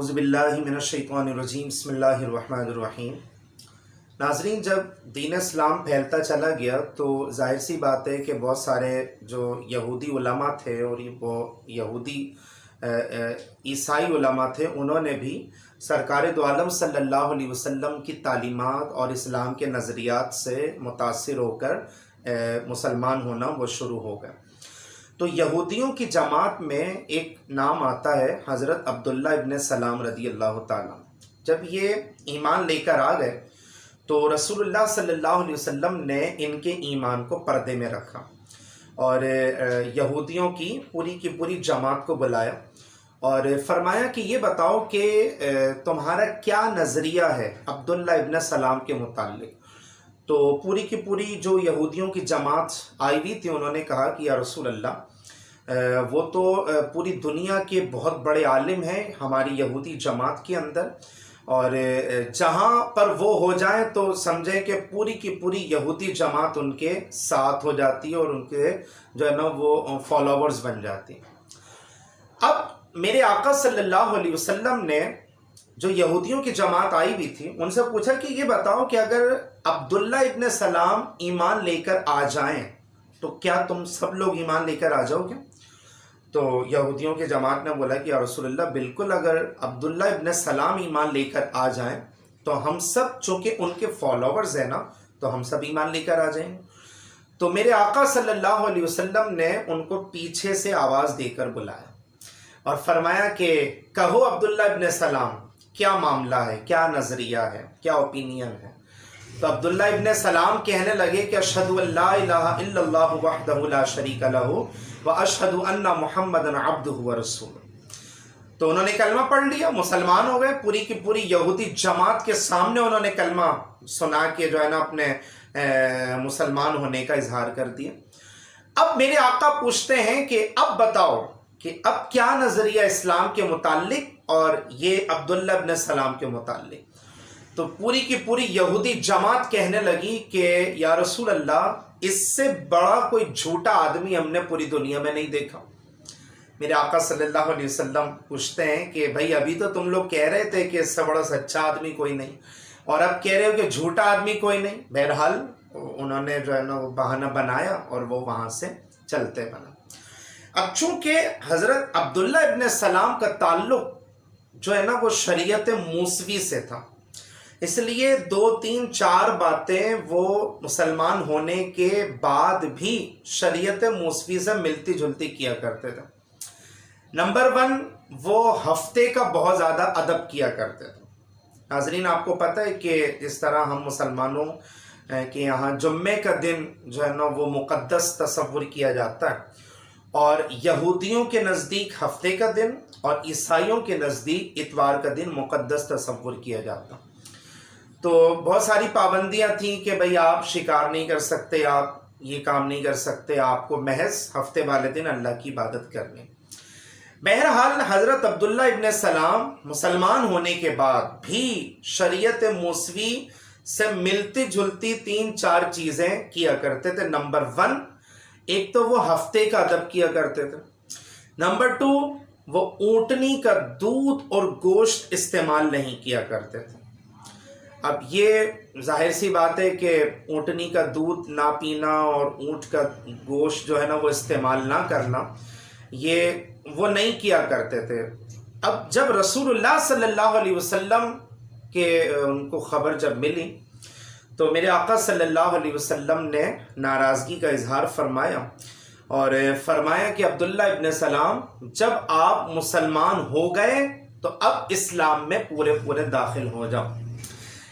اعوذ باللہ من الشیطان الرجیم بسم اللہ الرحمن الرحیم۔ ناظرین، جب دین اسلام پھیلتا چلا گیا تو ظاہر سی بات ہے کہ بہت سارے جو یہودی علماء تھے اور وہ یہودی عیسائی علماء تھے، انہوں نے بھی سرکار دو عالم صلی اللہ علیہ وسلم کی تعلیمات اور اسلام کے نظریات سے متاثر ہو کر مسلمان ہونا وہ شروع ہو گئے۔ تو یہودیوں کی جماعت میں ایک نام آتا ہے حضرت عبداللہ ابن سلام رضی اللہ تعالیٰ۔ جب یہ ایمان لے کر آ گئے تو رسول اللہ صلی اللہ علیہ وسلم نے ان کے ایمان کو پردے میں رکھا اور یہودیوں کی پوری جماعت کو بلایا اور فرمایا کہ یہ بتاؤ کہ تمہارا کیا نظریہ ہے عبداللہ ابن سلام کے متعلق۔ تو پوری کی پوری جو یہودیوں کی جماعت آئی ہوئی تھی، انہوں نے کہا کہ یا رسول اللہ، وہ تو پوری دنیا کے بہت بڑے عالم ہیں ہماری یہودی جماعت کے اندر، اور جہاں پر وہ ہو جائیں تو سمجھیں کہ پوری کی پوری یہودی جماعت ان کے ساتھ ہو جاتی ہے اور ان کے جو ہے نا وہ فالوورز بن جاتی ہیں۔ اب میرے آقا صلی اللہ علیہ وسلم نے جو یہودیوں کی جماعت آئی ہوئی تھی ان سے پوچھا کہ یہ بتاؤ کہ اگر عبداللہ ابن سلام ایمان لے کر آ جائیں تو کیا تم سب لوگ ایمان لے کر آ جاؤ گے؟ تو یہودیوں کی جماعت نے بولا کہ یا رسول اللہ، بالکل، اگر عبداللہ ابن سلام ایمان لے کر آ جائیں تو ہم سب، چونکہ ان کے فالوورز ہیں نا، تو ہم سب ایمان لے کر آ جائیں گے۔ تو میرے آقا صلی اللہ علیہ وسلم نے ان کو پیچھے سے آواز دے کر بلایا اور فرمایا کہ کہو عبداللہ ابن سلام، کیا معاملہ ہے، کیا نظریہ ہے، کیا اوپینین ہے؟ تو عبداللہ ابن سلام کہنے لگے کہ اشہد ان لا الہ الا اللہ وحدہ لا شریک لہ واشہد ان محمدا عبدہ ورسولہ۔ تو انہوں نے کلمہ پڑھ لیا، مسلمان ہو گئے۔ پوری کی پوری یہودی جماعت کے سامنے انہوں نے کلمہ سنا کے جو ہے نا اپنے مسلمان ہونے کا اظہار کر دیا۔ اب میرے آقا پوچھتے ہیں کہ اب بتاؤ کہ اب کیا نظریہ اسلام کے متعلق اور یہ عبداللہ ابن سلام کے متعلق؟ تو پوری کی پوری یہودی جماعت کہنے لگی کہ یا رسول اللہ، اس سے بڑا کوئی جھوٹا آدمی ہم نے پوری دنیا میں نہیں دیکھا۔ میرے آقا صلی اللہ علیہ وسلم پوچھتے ہیں کہ بھائی، ابھی تو تم لوگ کہہ رہے تھے کہ اس سے بڑا سچا آدمی کوئی نہیں، اور اب کہہ رہے ہو کہ جھوٹا آدمی کوئی نہیں۔ بہرحال انہوں نے جو ہے نا وہ بہانہ بنایا اور وہ وہاں سے چلتے بنا۔ اب چونکہ حضرت عبداللہ ابن سلام کا تعلق جو ہے نا وہ شریعت موسوی سے تھا، اس لیے 2 3 4 باتیں وہ مسلمان ہونے کے بعد بھی شریعت موسوی سے ملتی جلتی کیا کرتے تھے۔ نمبر 1، وہ ہفتے کا بہت زیادہ ادب کیا کرتے تھے۔ ناظرین، آپ کو پتہ ہے کہ جس طرح ہم مسلمانوں کے یہاں جمعے کا دن جو ہے نا وہ مقدس تصور کیا جاتا ہے، اور یہودیوں کے نزدیک ہفتے کا دن اور عیسائیوں کے نزدیک اتوار کا دن مقدس تصور کیا جاتا۔ تو بہت ساری پابندیاں تھیں کہ بھئی آپ شکار نہیں کر سکتے، آپ یہ کام نہیں کر سکتے، آپ کو محض ہفتے والے دن اللہ کی عبادت کرنی۔ بہرحال حضرت عبداللہ ابن سلام مسلمان ہونے کے بعد بھی شریعت موسوی سے ملتی جلتی 3 4 چیزیں کیا کرتے تھے۔ نمبر 1، ایک تو وہ ہفتے کا ادب کیا کرتے تھے۔ نمبر 2، وہ اونٹنی کا دودھ اور گوشت استعمال نہیں کیا کرتے تھے۔ اب یہ ظاہر سی بات ہے کہ اونٹنی کا دودھ نہ پینا اور اونٹ کا گوشت جو ہے نا وہ استعمال نہ کرنا، یہ وہ نہیں کیا کرتے تھے۔ اب جب رسول اللہ صلی اللہ علیہ وسلم کے ان کو خبر جب ملی تو میرے آقا صلی اللہ علیہ وسلم نے ناراضگی کا اظہار فرمایا اور فرمایا کہ عبداللہ ابن سلام، جب آپ مسلمان ہو گئے تو اب اسلام میں پورے داخل ہو جاؤ۔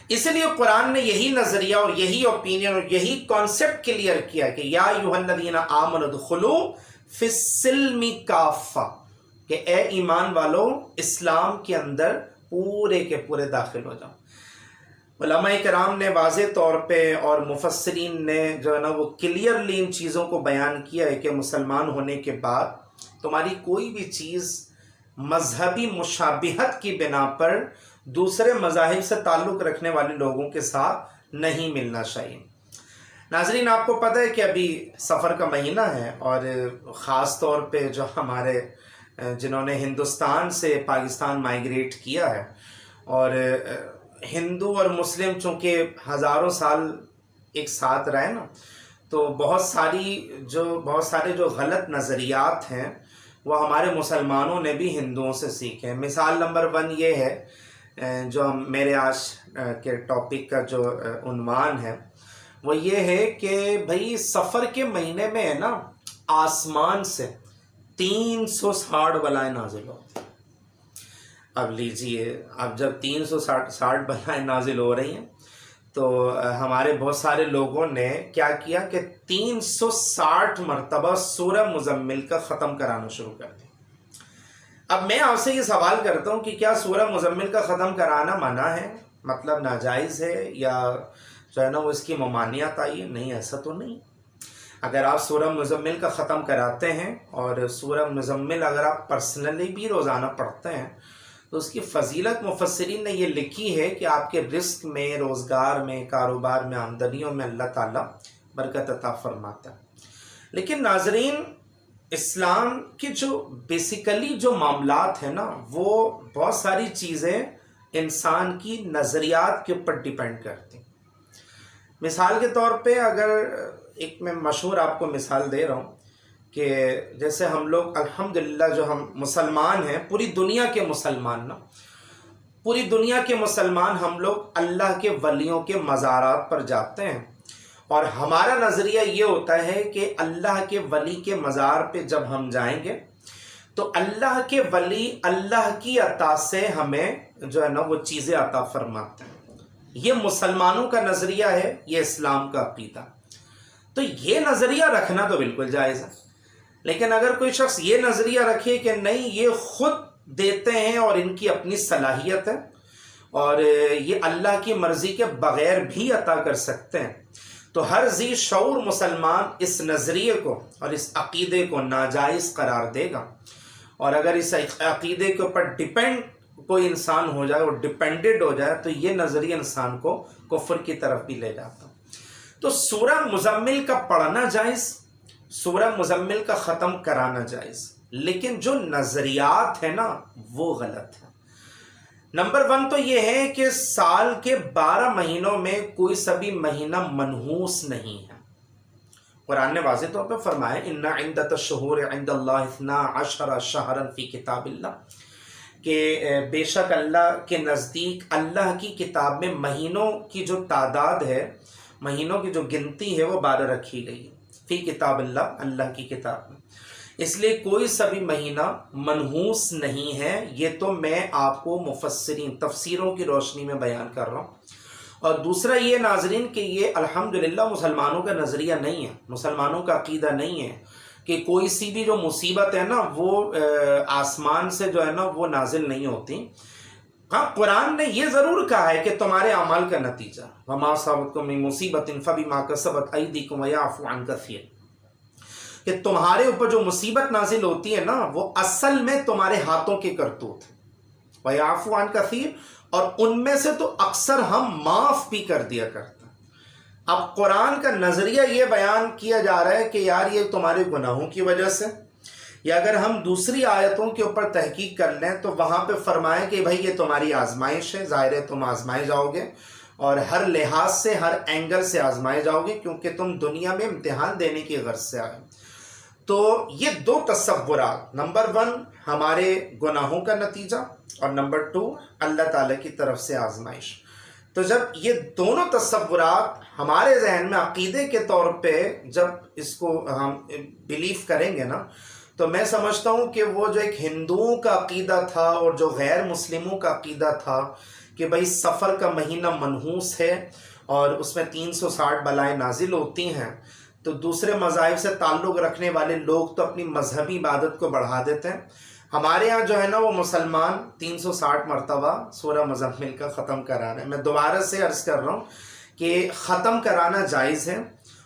اس لیے قرآن نے یہی نظریہ اور یہی اوپینین اور یہی کانسیپٹ کلیئر کیا کہ یا ایھا الذین آمنوا ادخلوا فی السلم کافہ، کہ اے ایمان والو، اسلام کے اندر پورے کے پورے داخل ہو جاؤ۔ علماء کرام نے واضح طور پہ اور مفسرین نے جو ہے نا وہ کلیئرلی ان چیزوں کو بیان کیا ہے کہ مسلمان ہونے کے بعد تمہاری کوئی بھی چیز مذہبی مشابہت کی بنا پر دوسرے مذاہب سے تعلق رکھنے والے لوگوں کے ساتھ نہیں ملنا چاہیے۔ ناظرین، آپ کو پتہ ہے کہ ابھی سفر کا مہینہ ہے، اور خاص طور پہ جو ہمارے جنہوں نے ہندوستان سے پاکستان مائیگریٹ کیا ہے، اور ہندو اور مسلم چونکہ ہزاروں سال ایک ساتھ رہے نا، تو بہت سارے جو غلط نظریات ہیں وہ ہمارے مسلمانوں نے بھی ہندوؤں سے سیکھے ہیں۔ مثال نمبر 1 یہ ہے، جو میرے آج کے ٹاپک کا جو عنوان ہے وہ یہ ہے کہ بھئی سفر کے مہینے میں ہے نا، آسمان سے 360 بلائیں نازل ہوتی ہیں۔ اب لیجئے، اب جب 360 بلائیں نازل ہو رہی ہیں تو ہمارے بہت سارے لوگوں نے کیا کیا کہ 360 مرتبہ سورہ مزمل کا ختم کرانا شروع کر دیا۔ اب میں آپ سے یہ سوال کرتا ہوں کہ کیا سورہ مزمل کا ختم کرانا منع ہے، مطلب ناجائز ہے، یا جو ہے نا وہ اس کی ممانعت آئی ہے؟ نہیں، ایسا تو نہیں۔ اگر آپ سورہ مزمل کا ختم کراتے ہیں، اور سورہ مزمل اگر آپ پرسنلی بھی روزانہ پڑھتے ہیں، تو اس کی فضیلت مفسرین نے یہ لکھی ہے کہ آپ کے رزق میں، روزگار میں، کاروبار میں، آمدنیوں میں اللہ تعالیٰ برکت عطا فرماتا ہے۔ لیکن ناظرین، اسلام کے جو بیسیکلی جو معاملات ہیں نا، وہ بہت ساری چیزیں انسان کی نظریات کے اوپر ڈیپینڈ کرتی ہیں۔ مثال کے طور پہ اگر ایک میں مشہور آپ کو مثال دے رہا ہوں کہ جیسے ہم لوگ الحمدللہ جو ہم مسلمان ہیں، پوری دنیا کے مسلمان نا، پوری دنیا کے مسلمان ہم لوگ اللہ کے ولیوں کے مزارات پر جاتے ہیں، اور ہمارا نظریہ یہ ہوتا ہے کہ اللہ کے ولی کے مزار پہ جب ہم جائیں گے تو اللہ کے ولی اللہ کی عطا سے ہمیں جو ہے نا وہ چیزیں عطا فرماتے ہیں۔ یہ مسلمانوں کا نظریہ ہے، یہ اسلام کا عقیدہ۔ تو یہ نظریہ رکھنا تو بالکل جائز ہے، لیکن اگر کوئی شخص یہ نظریہ رکھے کہ نہیں، یہ خود دیتے ہیں اور ان کی اپنی صلاحیت ہے، اور یہ اللہ کی مرضی کے بغیر بھی عطا کر سکتے ہیں، تو ہر ذی شعور مسلمان اس نظریے کو اور اس عقیدے کو ناجائز قرار دے گا۔ اور اگر اس عقیدے کے اوپر ڈیپینڈ کوئی انسان ہو جائے، اور ڈیپینڈڈ ہو جائے، تو یہ نظریہ انسان کو کفر کی طرف بھی لے جاتا۔ تو سورہ مزمل کا پڑھنا جائز، سورہ مزمل کا ختم کرانا جائز، لیکن جو نظریات ہیں نا وہ غلط ہیں۔ نمبر 1 تو یہ ہے کہ سال کے 12 مہینوں میں کوئی سا بھی مہینہ منحوس نہیں ہے۔ قرآن نے واضح طور پہ فرمایا ان عدۃ الشہور عند اللہ 12 شہرا فی کتاب اللہ، کہ بے شک اللہ کے نزدیک اللہ کی کتاب میں مہینوں کی جو تعداد ہے، مہینوں کی جو گنتی ہے وہ 12 رکھی گئی ہے، فی کتاب اللہ، اللہ کی کتاب میں۔ اس لیے کوئی سا بھی مہینہ منحوس نہیں ہے۔ یہ تو میں آپ کو مفسرین تفسیروں کی روشنی میں بیان کر رہا ہوں۔ اور دوسرا یہ ناظرین کہ یہ الحمدللہ مسلمانوں کا نظریہ نہیں ہے، مسلمانوں کا عقیدہ نہیں ہے کہ کوئی سی بھی جو مصیبت ہے نا وہ آسمان سے جو ہے نا وہ نازل نہیں ہوتی۔ ہاں، قرآن نے یہ ضرور کہا ہے کہ تمہارے اعمال کا نتیجہ وما اصابتکم من مصیبت فبما کسبت ایدیکم ویعفو عن کثیر، کہ تمہارے اوپر جو مصیبت نازل ہوتی ہے نا وہ اصل میں تمہارے ہاتھوں کے کرتوت ہے، ویعفو عن کثیر، اور ان میں سے تو اکثر ہم معاف بھی کر دیا کرتے ہیں۔ اب قرآن کا نظریہ یہ بیان کیا جا رہا ہے کہ یار یہ تمہارے گناہوں کی وجہ سے، یا اگر ہم دوسری آیتوں کے اوپر تحقیق کر لیں تو وہاں پہ فرمائیں کہ بھائی یہ تمہاری آزمائش ہے، ظاہر ہے تم آزمائے جاؤ گے، اور ہر لحاظ سے، ہر اینگل سے آزمائے جاؤ گے، کیونکہ تم دنیا میں امتحان دینے کی غرض سے آئے۔ تو یہ 2 تصورات، نمبر 1 ہمارے گناہوں کا نتیجہ، اور نمبر 2 اللہ تعالیٰ کی طرف سے آزمائش۔ تو جب یہ دونوں تصورات ہمارے ذہن میں عقیدے کے طور پہ جب اس کو ہم بلیف کریں گے نا، تو میں سمجھتا ہوں کہ وہ جو ایک ہندوؤں کا عقیدہ تھا اور جو غیر مسلموں کا عقیدہ تھا کہ بھئی سفر کا مہینہ منحوس ہے اور اس میں 360 بلائیں نازل ہوتی ہیں، تو دوسرے مذاہب سے تعلق رکھنے والے لوگ تو اپنی مذہبی عبادت کو بڑھا دیتے ہیں۔ ہمارے ہاں جو ہے نا وہ مسلمان 360 مرتبہ سورہ مزمل کا ختم کرانا ہے۔ میں دوبارہ سے عرض کر رہا ہوں کہ ختم کرانا جائز ہے،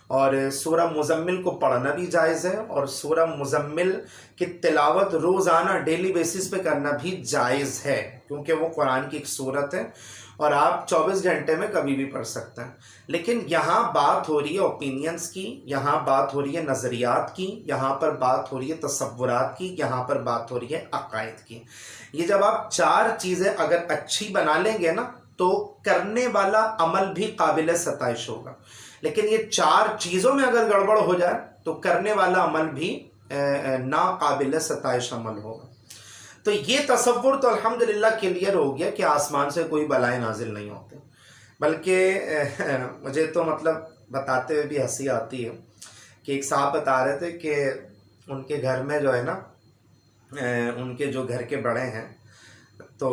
اور سورہ مزمل کو پڑھنا بھی جائز ہے، اور سورہ مزمل کی تلاوت روزانہ ڈیلی بیسس پہ کرنا بھی جائز ہے، کیونکہ وہ قرآن کی ایک سورت ہے، اور آپ 24 گھنٹے میں کبھی بھی پڑھ سکتے ہیں. لیکن یہاں بات ہو رہی ہے اوپینینز کی، یہاں بات ہو رہی ہے نظریات کی، یہاں پر بات ہو رہی ہے تصورات کی، یہاں پر بات ہو رہی ہے عقائد کی. یہ جب آپ 4 چیزیں اگر اچھی بنا لیں گے نا تو کرنے والا عمل بھی قابل ستائش ہوگا. لیکن یہ 4 چیزوں میں اگر گڑبڑ ہو جائے تو کرنے والا عمل بھی ناقابل ستائش عمل ہوگا. تو یہ تصور تو الحمدللہ کلیئر ہو گیا کہ آسمان سے کوئی بلائیں نازل نہیں ہوتی. بلکہ مجھے تو مطلب بتاتے ہوئے بھی ہنسی آتی ہے کہ ایک صاحب بتا رہے تھے کہ ان کے گھر میں جو ہے نا ان کے جو گھر کے بڑے ہیں تو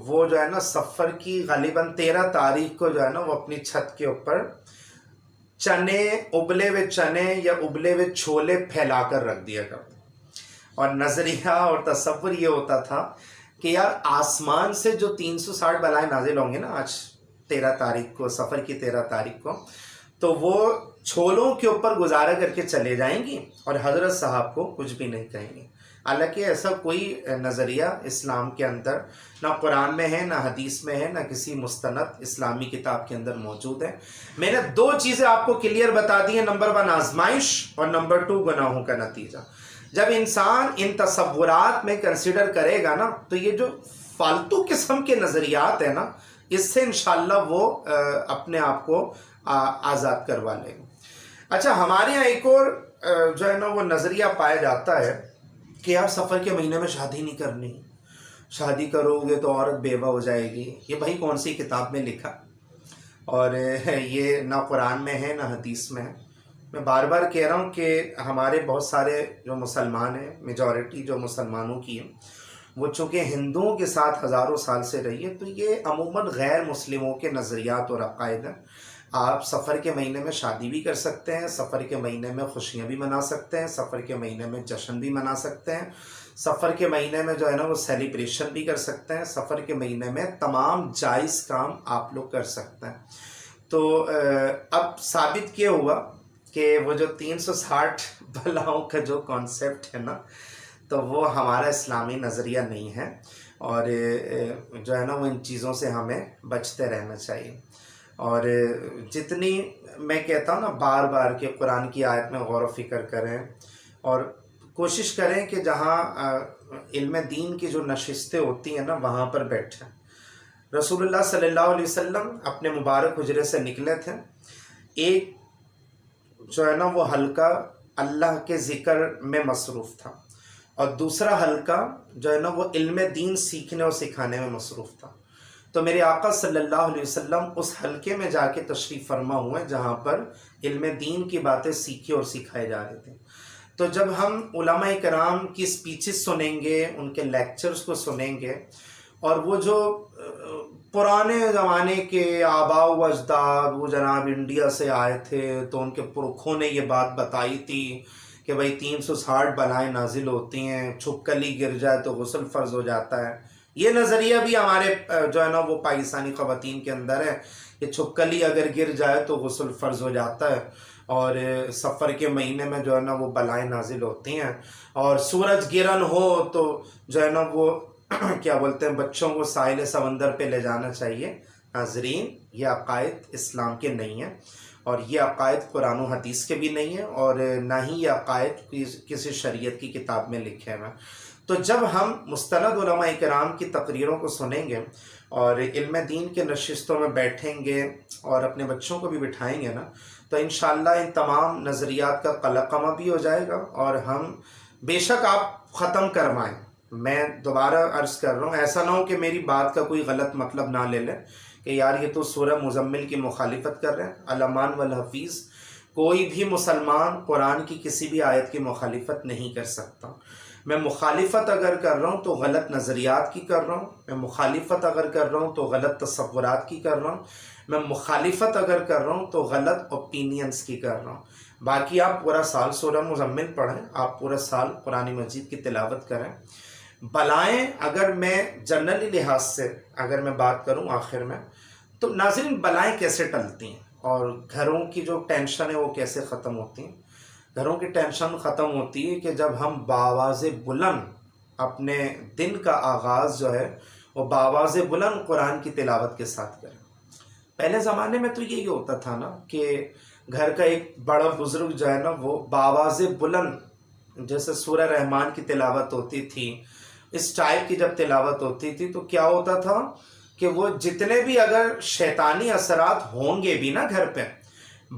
وہ جو ہے نا سفر کی غالباً 13 تاریخ کو جو ہے نا وہ اپنی چھت کے اوپر چنے، ابلے ہوئے چنے یا ابلے ہوئے چھولے پھیلا کر رکھ دیا کرتے. اور نظریہ اور تصور یہ ہوتا تھا کہ یار آسمان سے جو 360 بلائیں نازل ہوں گے نا آج 13 تاریخ کو، سفر کی 13 تاریخ کو، تو وہ چھولوں کے اوپر گزارا کر کے چلے جائیں گی اور حضرت صاحب کو کچھ بھی نہیں کہیں گے. حالانکہ ایسا کوئی نظریہ اسلام کے اندر نہ قرآن میں ہے، نہ حدیث میں ہے، نہ کسی مستند اسلامی کتاب کے اندر موجود ہے. میں نے 2 چیزیں آپ کو کلیئر بتا دی ہیں، نمبر 1 آزمائش اور نمبر 2 گناہوں کا نتیجہ. جب انسان ان تصورات میں کنسیڈر کرے گا نا تو یہ جو فالتو قسم کے نظریات ہیں نا اس سے انشاءاللہ وہ اپنے آپ کو آزاد کروا لے گا. اچھا، ہمارے یہاں ایک اور جو ہے نا وہ نظریہ پایا جاتا ہے کہ یار سفر کے مہینے میں شادی نہیں کرنی، شادی کرو گے تو عورت بیوہ ہو جائے گی. یہ بھائی کون سی کتاب میں لکھا؟ اور یہ نہ قرآن میں ہے نہ حدیث میں ہے. میں بار بار کہہ رہا ہوں کہ ہمارے بہت سارے جو مسلمان ہیں، میجورٹی جو مسلمانوں کی ہے، وہ چونکہ ہندوؤں کے ساتھ ہزاروں سال سے رہی ہے تو یہ عموماً غیر مسلموں کے نظریات اور عقائد ہیں. آپ سفر کے مہینے میں شادی بھی کر سکتے ہیں، سفر کے مہینے میں خوشیاں بھی منا سکتے ہیں، سفر کے مہینے میں جشن بھی منا سکتے ہیں، سفر کے مہینے میں جو ہے نا وہ سیلیبریشن بھی کر سکتے ہیں، سفر کے مہینے میں تمام جائز کام آپ لوگ کر سکتے ہیں. تو اب ثابت کیا ہوا کہ وہ جو 360 بلاؤں کا جو کانسیپٹ ہے نا تو وہ ہمارا اسلامی نظریہ نہیں ہے، اور جو ہے نا وہ ان چیزوں سے ہمیں بچتے رہنا چاہیے. اور جتنی میں کہتا ہوں نا بار بار کہ قرآن کی آیت میں غور و فکر کریں اور کوشش کریں کہ جہاں علم دین کی جو نشستیں ہوتی ہیں نا وہاں پر بیٹھیں. رسول اللہ صلی اللہ علیہ وسلم اپنے مبارک حجرے سے نکلے تھے، ایک جو ہے نا وہ حلقہ اللہ کے ذکر میں مصروف تھا اور دوسرا حلقہ جو ہے نا وہ علم دین سیکھنے اور سکھانے میں مصروف تھا. تو میرے آقا صلی اللہ علیہ وسلم اس حلقے میں جا کے تشریف فرما ہوئے جہاں پر علم دین کی باتیں سیکھی اور سکھائے جا رہے تھے. تو جب ہم علماء کرام کی سپیچز سنیں گے، ان کے لیکچرز کو سنیں گے، اور وہ جو پرانے زمانے کے آباء و اجداد وہ جناب انڈیا سے آئے تھے تو ان کے پرکھوں نے یہ بات بتائی تھی کہ بھائی 360 بلائیں نازل ہوتی ہیں، چھپکلی گر جائے تو غسل فرض ہو جاتا ہے. یہ نظریہ بھی ہمارے جو ہے نا وہ پاکستانی خواتین کے اندر ہے کہ چھپکلی اگر گر جائے تو غسل فرض ہو جاتا ہے، اور سفر کے مہینے میں جو ہے نا وہ بلائیں نازل ہوتی ہیں، اور سورج گرہن ہو تو جو ہے نا وہ کیا بولتے ہیں بچوں کو ساحل سمندر پہ لے جانا چاہیے. ناظرین، یہ عقائد اسلام کے نہیں ہیں، اور یہ عقائد قرآن و حدیث کے بھی نہیں ہیں، اور نہ ہی یہ عقائد کسی شریعت کی کتاب میں لکھے ہوئے. تو جب ہم مستند علماء کرام کی تقریروں کو سنیں گے اور علم دین کے نشستوں میں بیٹھیں گے اور اپنے بچوں کو بھی بٹھائیں گے نا تو انشاءاللہ ان تمام نظریات کا قلقمہ بھی ہو جائے گا. اور ہم بے شک آپ ختم کروائیں، میں دوبارہ عرض کر رہا ہوں، ایسا نہ ہو کہ میری بات کا کوئی غلط مطلب نہ لے لیں کہ یار یہ تو سورہ مزمل کی مخالفت کر رہے ہیں. الامان والحفیظ، کوئی بھی مسلمان قرآن کی کسی بھی آیت کی مخالفت نہیں کر سکتا. میں مخالفت اگر کر رہا ہوں تو غلط نظریات کی کر رہا ہوں، میں مخالفت اگر کر رہا ہوں تو غلط تصورات کی کر رہا ہوں، میں مخالفت اگر کر رہا ہوں تو غلط اوپینینز کی کر رہا ہوں. باقی آپ پورا سال سورہ مزمل پڑھیں، آپ پورا سال قرآن مجید کی تلاوت کریں. بلائیں اگر میں جنرلی لحاظ سے اگر میں بات کروں آخر میں، تو ناظرین بلائیں کیسے ٹلتی ہیں اور گھروں کی جو ٹینشن ہے وہ کیسے ختم ہوتی ہیں؟ گھروں کی ٹینشن ختم ہوتی ہے کہ جب ہم بآواز بلند اپنے دن کا آغاز جو ہے اور بآواز بلند قرآن کی تلاوت کے ساتھ کریں۔ پہلے زمانے میں تو یہی ہوتا تھا نا کہ گھر کا ایک بڑا بزرگ جو ہے نا وہ بآواز بلند جیسے سورہ رحمان کی تلاوت ہوتی تھی، اس ٹائپ کی جب تلاوت ہوتی تھی تو کیا ہوتا تھا کہ وہ جتنے بھی اگر شیطانی اثرات ہوں گے بھی نا گھر پہ،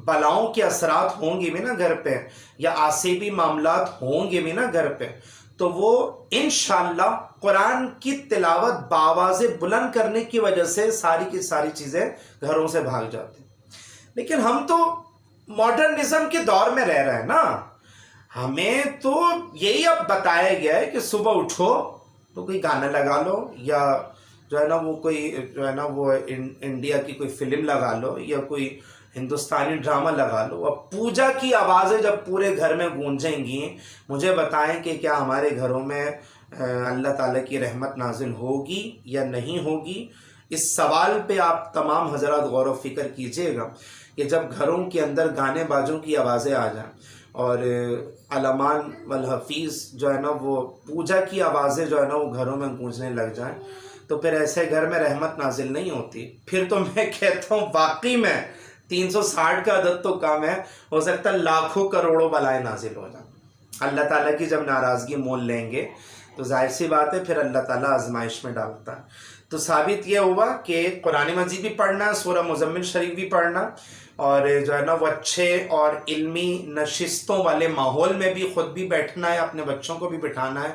بلاؤں کے اثرات ہوں گے بھی نا گھر پہ، یا آسیبی معاملات ہوں گے بھی نا گھر پہ، تو وہ انشاءاللہ قرآن کی تلاوت بآواز بلند کرنے کی وجہ سے ساری کی ساری چیزیں گھروں سے بھاگ جاتی۔ لیکن ہم تو ماڈرنزم کے دور میں رہ رہے ہیں نا، ہمیں تو یہی اب بتایا گیا ہے کہ صبح اٹھو تو کوئی گانا لگا لو، یا جو ہے نا وہ کوئی جو ہے نا وہ انڈیا کی کوئی فلم لگا لو، یا کوئی ہندوستانی ڈرامہ لگا لو۔ اب پوجا کی آوازیں جب پورے گھر میں گونجیں گی، مجھے بتائیں کہ کیا ہمارے گھروں میں اللہ تعالیٰ کی رحمت نازل ہوگی یا نہیں ہوگی؟ اس سوال پہ آپ تمام حضرات غور و فکر کیجئے گا کہ جب گھروں کے اندر گانے بازوں کی آوازیں آ جائیں اور علمان والحفیظ جو ہے نا وہ پوجا کی آوازیں جو ہے نا وہ گھروں میں گونجنے لگ جائیں، تو پھر ایسے گھر میں رحمت نازل نہیں ہوتی۔ پھر تو میں کہتا ہوں واقعی میں 360 کا عدد تو کم ہے، ہو سکتا ہے لاکھوں کروڑوں بلائیں نازل ہو جائیں۔ اللہ تعالیٰ کی جب ناراضگی مول لیں گے تو ظاہر سی بات ہے پھر اللہ تعالیٰ آزمائش میں ڈالتا ہے۔ تو ثابت یہ ہوا کہ قرآن مجید بھی پڑھنا، سورہ مزمل شریف بھی پڑھنا، اور جو ہے نا وہ اچھے اور علمی نشستوں والے ماحول میں بھی خود بھی بیٹھنا ہے، اپنے بچوں کو بھی بٹھانا ہے،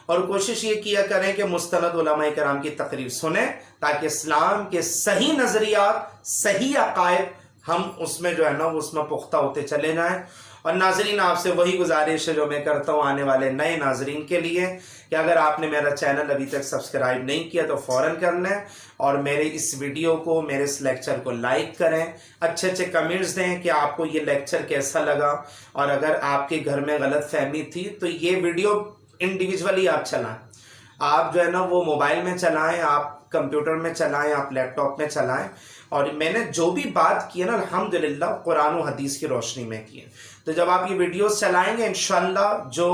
اور کوشش یہ کیا کریں کہ مستند علماء کرام کی تقریر سنیں تاکہ اسلام کے صحیح نظریات، صحیح عقائد ہم اس میں جو ہے نا اس میں پختہ ہوتے چلے جائیں۔ اور ناظرین آپ سے وہی گزارش ہے جو میں کرتا ہوں آنے والے نئے ناظرین کے لیے کہ اگر آپ نے میرا چینل ابھی تک سبسکرائب نہیں کیا تو فوراً کر لیں، اور میرے اس ویڈیو کو، میرے اس لیکچر کو لائک کریں، اچھے اچھے کمنٹس دیں کہ آپ کو یہ لیکچر کیسا لگا، اور اگر آپ کے گھر میں غلط فہمی تھی تو یہ ویڈیو انڈیویجولی آپ چلائیں، آپ جو ہے نا وہ موبائل میں چلائیں، آپ کمپیوٹر میں چلائیں، آپ لیپ ٹاپ میں چلائیں، اور میں نے جو بھی بات کی ہے نا الحمدللہ قرآن و حدیث کی روشنی میں کی ہے۔ تو جب آپ یہ ویڈیوز چلائیں گے انشاءاللہ جو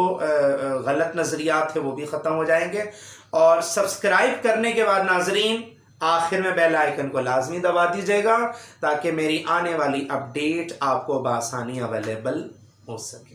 غلط نظریات ہیں وہ بھی ختم ہو جائیں گے۔ اور سبسکرائب کرنے کے بعد ناظرین آخر میں بیل آئیکن کو لازمی دبا دیجیے گا تاکہ میری آنے والی اپڈیٹ آپ کو بآسانی اویلیبل ہو سکے۔